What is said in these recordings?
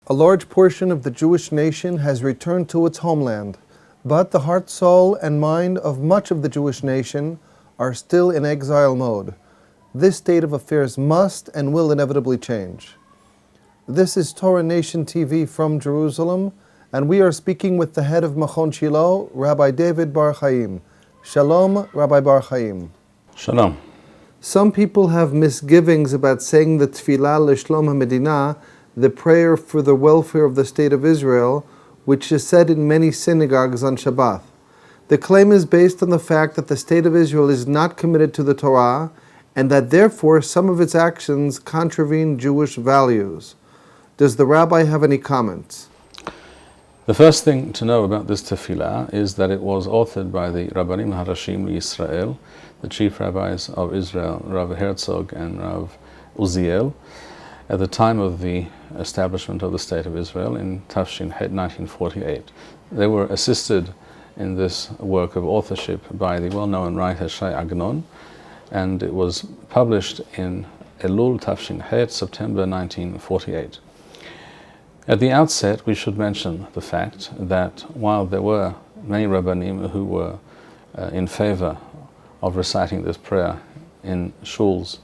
A large portion of the Jewish nation has returned to its homeland, but the heart, soul, and mind of much of the Jewish nation are still in exile mode. This state of affairs must and will inevitably change. This is Torah Nation TV from Jerusalem, and we are speaking with the head of Machon Shilo, Rabbi David Bar-Hayim. Shalom, Rabbi Bar-Hayim. Shalom. Some people have misgivings about saying the Tefillah L'Shlom HaMedina, the prayer for the welfare of the State of Israel, which is said in many synagogues on Shabbat. The claim is based on the fact that the State of Israel is not committed to the Torah, and that therefore some of its actions contravene Jewish values. Does the rabbi have any comments? The first thing to know about this tefillah is that it was authored by the Rabbanim Harashim Yisrael, the chief rabbis of Israel, Rav Herzog and Rav Uziel, at the time of the establishment of the State of Israel in Tafshin Het 1948. They were assisted in this work of authorship by the well-known writer Shai Agnon, and it was published in Elul Tafshin Het, September 1948. At the outset, we should mention the fact that while there were many Rabbanim who were in favor of reciting this prayer in shuls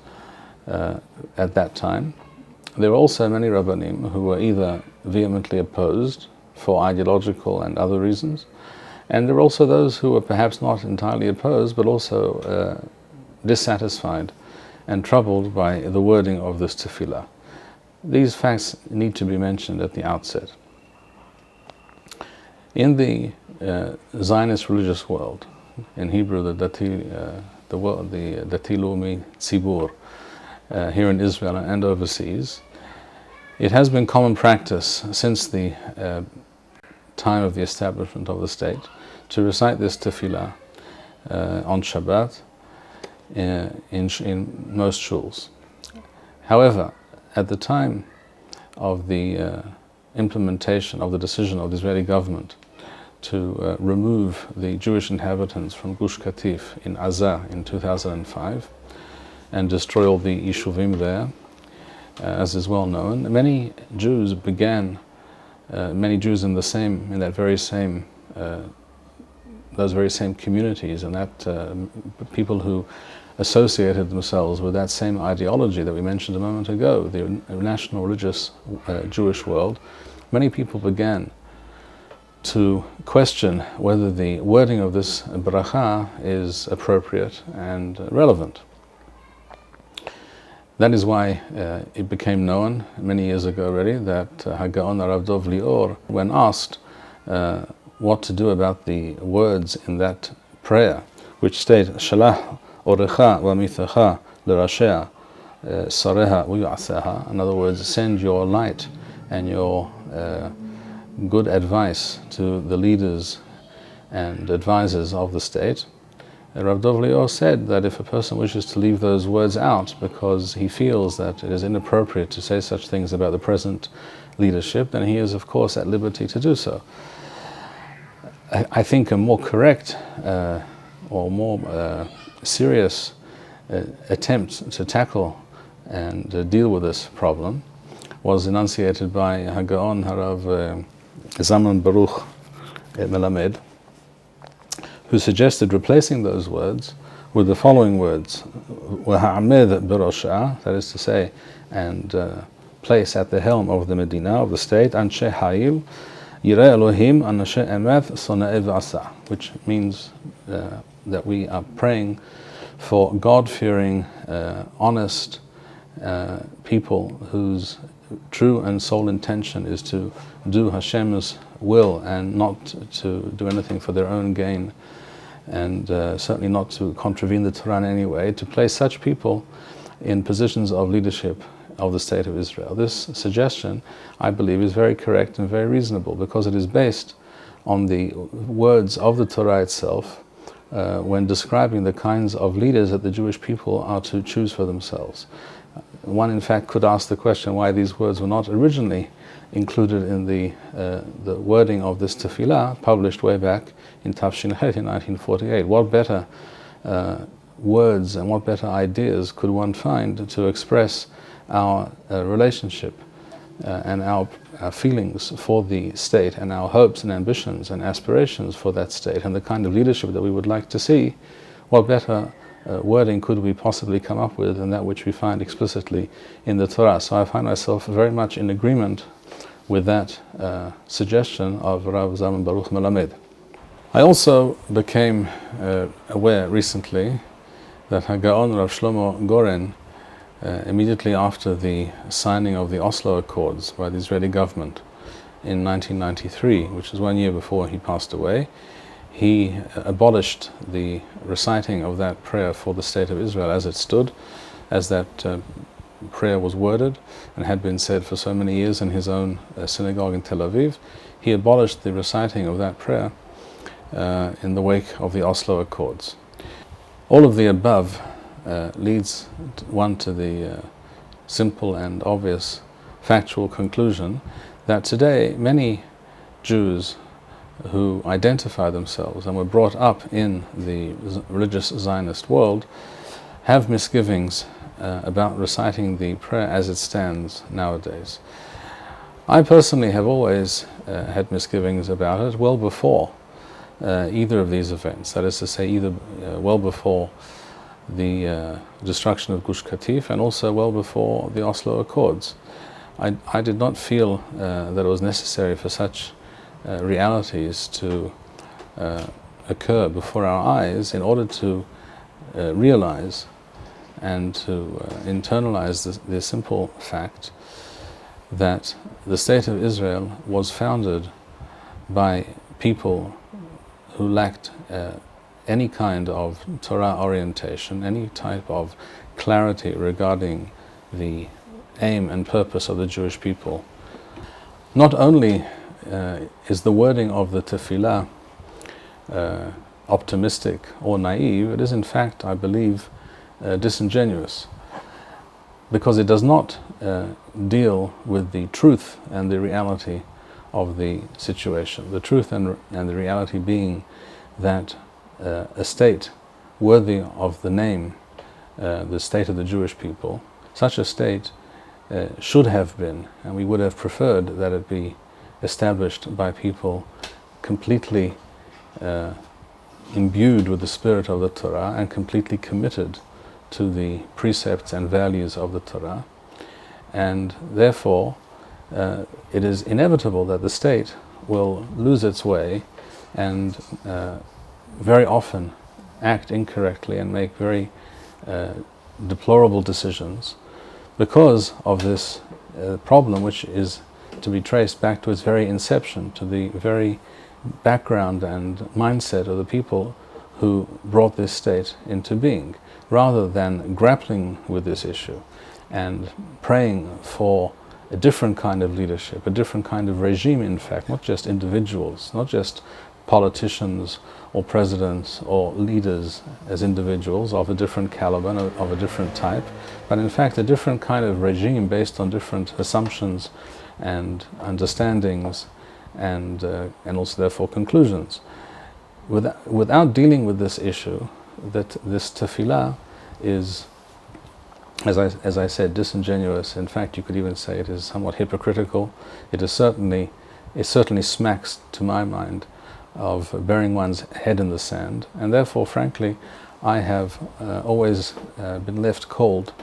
at that time, there were also many Rabbanim who were either vehemently opposed for ideological and other reasons, and there were also those who were perhaps not entirely opposed, but also dissatisfied and troubled by the wording of this tefillah. These facts need to be mentioned at the outset. In the Zionist religious world, in Hebrew the Dati Leumi Tzibur, here in Israel and overseas, it has been common practice since the time of the establishment of the state to recite this tefillah on Shabbat in most shuls. However, at the time of the implementation of the decision of the Israeli government to remove the Jewish inhabitants from Gush Katif in Azah in 2005 and destroy all the Yishuvim there, as is well known, many Jews in that very same those very same communities, and that people who associated themselves with that same ideology that we mentioned a moment ago, the national religious Jewish world, many people began to question whether the wording of this bracha is appropriate and relevant. That is why it became known many years ago already that Hagaon Rav Dov Lior, when asked what to do about the words in that prayer, which state Shalah Orecha V'Mithacha L'Rashea Sareha U'Yaseha, in other words, send your light and your good advice to the leaders and advisors of the state. Rav Dov Lior said that if a person wishes to leave those words out because he feels that it is inappropriate to say such things about the present leadership, then he is of course at liberty to do so. I think a more correct or more serious attempt to tackle and deal with this problem was enunciated by Hagaon Harav Zaman Baruch Melamed, who suggested replacing those words with the following words: "Waha'amed berosha," that is to say, and place at the helm of the Medina, of the state, Anshe Hayil, Yireh Elohim Anashe Emeth Sona'e V'asa, which means that we are praying for God-fearing, honest people whose true and sole intention is to do Hashem's will and not to do anything for their own gain, and certainly not to contravene the Torah in any way, to place such people in positions of leadership of the State of Israel. This suggestion, I believe, is very correct and very reasonable, because it is based on the words of the Torah itself when describing the kinds of leaders that the Jewish people are to choose for themselves. One, in fact, could ask the question why these words were not originally included in the wording of this tefillah, published way back in Tafshin Het in 1948. What better words and what better ideas could one find to express our relationship and our feelings for the state and our hopes and ambitions and aspirations for that state and the kind of leadership that we would like to see, what better wording could we possibly come up with than that which we find explicitly in the Torah? So I find myself very much in agreement with that suggestion of Rav Zalman Baruch Melamed. I also became aware recently that HaGaon Rav Shlomo Goren, immediately after the signing of the Oslo Accords by the Israeli government in 1993, which was 1 year before he passed away, he abolished the reciting of that prayer for the State of Israel as it stood, as that prayer was worded and had been said for so many years in his own synagogue in Tel Aviv. He abolished the reciting of that prayer in the wake of the Oslo Accords. All of the above leads one to the simple and obvious factual conclusion that today many Jews who identify themselves and were brought up in the religious Zionist world have misgivings about reciting the prayer as it stands nowadays. I personally have always had misgivings about it well before either of these events, that is to say, either well before the destruction of Gush Katif and also well before the Oslo Accords. I did not feel that it was necessary for such realities to occur before our eyes in order to realize and to internalize the simple fact that the State of Israel was founded by people who lacked any kind of Torah orientation, any type of clarity regarding the aim and purpose of the Jewish people. Not only is the wording of the tefillah optimistic or naive, it is in fact, I believe, disingenuous, because it does not deal with the truth and the reality of the situation. The truth and the reality being that a state worthy of the name, the state of the Jewish people, such a state should have been, and we would have preferred that it be established by people completely imbued with the spirit of the Torah and completely committed to the precepts and values of the Torah. And therefore, it is inevitable that the state will lose its way and very often act incorrectly and make very deplorable decisions because of this problem, which is to be traced back to its very inception, to the very background and mindset of the people who brought this state into being. Rather than grappling with this issue and praying for a different kind of leadership, a different kind of regime, in fact, not just individuals, not just politicians or presidents or leaders as individuals of a different caliber, of a different type, but in fact a different kind of regime based on different assumptions and understandings and also therefore conclusions. Without dealing with this issue, that this tefillah is, as I said, disingenuous. In fact, you could even say it is somewhat hypocritical. It certainly smacks, to my mind, of burying one's head in the sand. And therefore, frankly, I have always been left cold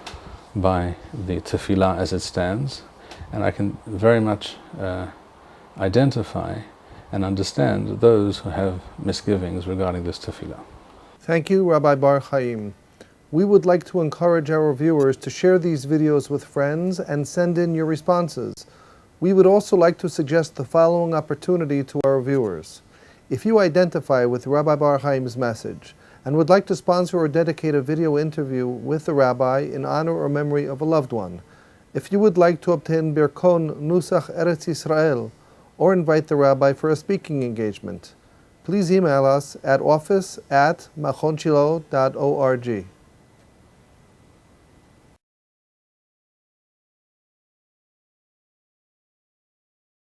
by the tefillah as it stands, and I can very much identify and understand those who have misgivings regarding this tefillah. Thank you, Rabbi Bar-Hayim. We would like to encourage our viewers to share these videos with friends and send in your responses. We would also like to suggest the following opportunity to our viewers. If you identify with Rabbi Bar-Hayim's message and would like to sponsor or dedicate a video interview with the rabbi in honor or memory of a loved one, if you would like to obtain Birkon Nusach Eretz Yisrael or invite the rabbi for a speaking engagement, please email us at office@machonshilo.org.